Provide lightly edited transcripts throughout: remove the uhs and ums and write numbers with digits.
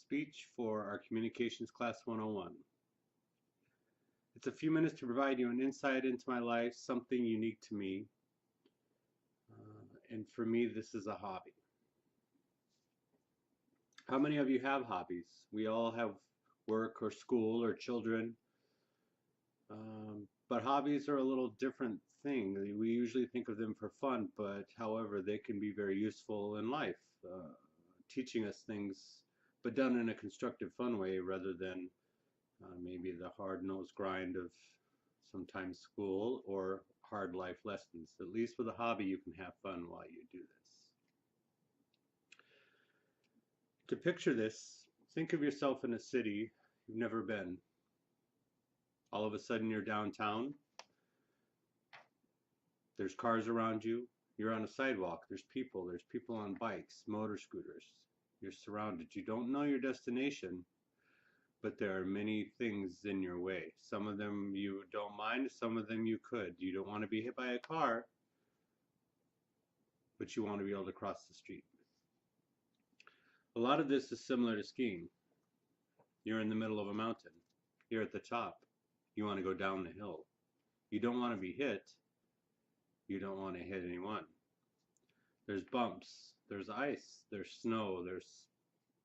speech for our Communications Class 101. It's a few minutes to provide you an insight into my life, something unique to me. And for me, this is a hobby. How many of you have hobbies? We all have work or school or children. But hobbies are a little different thing. We usually think of them for fun, but however, they can be very useful in life, teaching us things, but done in a constructive, fun way rather than maybe the hard-nosed grind of sometimes school or hard life lessons. At least with a hobby, you can have fun while you do this. To picture this, think of yourself in a city you've never been. All of a sudden you're downtown. There's cars around you. You're on a sidewalk. There's people on bikes, motor scooters. You're surrounded. You don't know your destination, but there are many things in your way. Some of them you don't mind, some of them you could. You don't want to be hit by a car, but you want to be able to cross the street. A lot of this is similar to skiing. You're in the middle of a mountain. You're at the top. You want to go down the hill. You don't want to be hit. You don't want to hit anyone. There's bumps. There's ice. There's snow. There's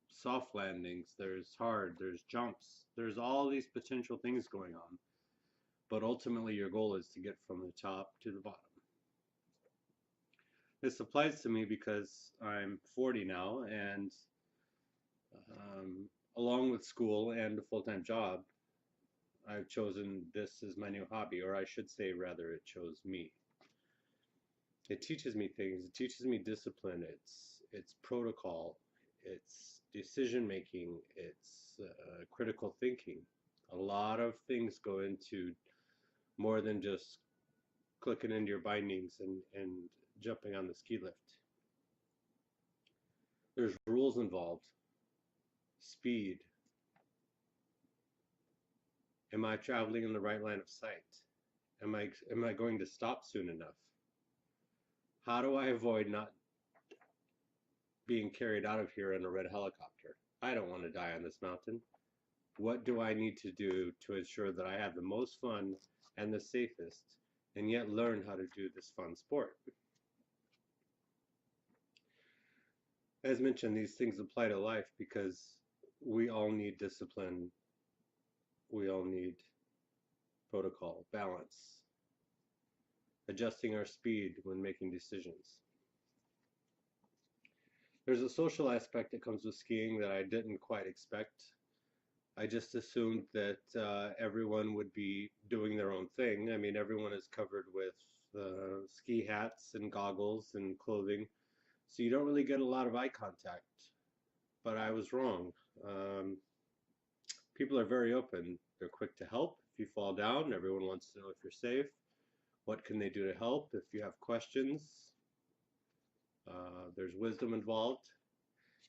soft landings. There's hard. There's jumps. There's all these potential things going on. But ultimately your goal is to get from the top to the bottom. This applies to me because I'm 40 now, and along with school and a full-time job, I've chosen this as my new hobby, or I should say rather it chose me. It teaches me things. It teaches me discipline. It's protocol. It's decision making. It's critical thinking. A lot of things go into more than just clicking into your bindings and jumping on the ski lift. There's rules involved. Speed. Am I traveling in the right line of sight? Am I going to stop soon enough? How do I avoid not being carried out of here in a red helicopter? I don't want to die on this mountain. What do I need to do to ensure that I have the most fun and the safest, and yet learn how to do this fun sport? As mentioned, these things apply to life because we all need discipline. We all need protocol, balance, adjusting our speed when making decisions. There's a social aspect that comes with skiing that I didn't quite expect. I just assumed that everyone would be doing their own thing. I mean, everyone is covered with ski hats and goggles and clothing, so you don't really get a lot of eye contact. But I was wrong. People are very open. They're quick to help. If you fall down, everyone wants to know if you're safe. What can they do to help? If you have questions, there's wisdom involved.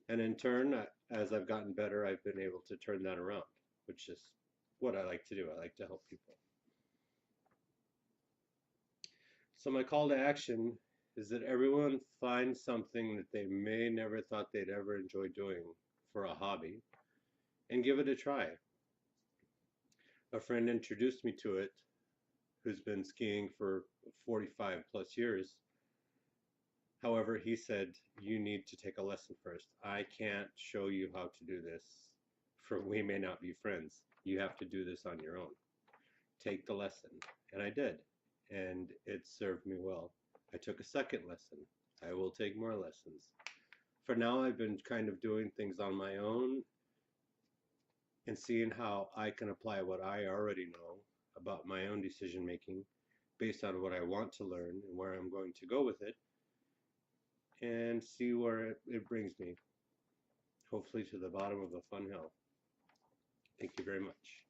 And in turn, as I've gotten better, I've been able to turn that around, which is what I like to do. I like to help people. So my call to action is that everyone find something that they may never thought they'd ever enjoy doing for a hobby and give it a try. A friend introduced me to it who's been skiing for 45 plus years. However, he said, you need to take a lesson first. I can't show you how to do this, for we may not be friends. You have to do this on your own. Take the lesson. And I did, and it served me well. I took a second lesson. I will take more lessons. For now, I've been kind of doing things on my own and seeing how I can apply what I already know about my own decision making based on what I want to learn and where I'm going to go with it, and see where it brings me, hopefully to the bottom of a fun hill. Thank you very much.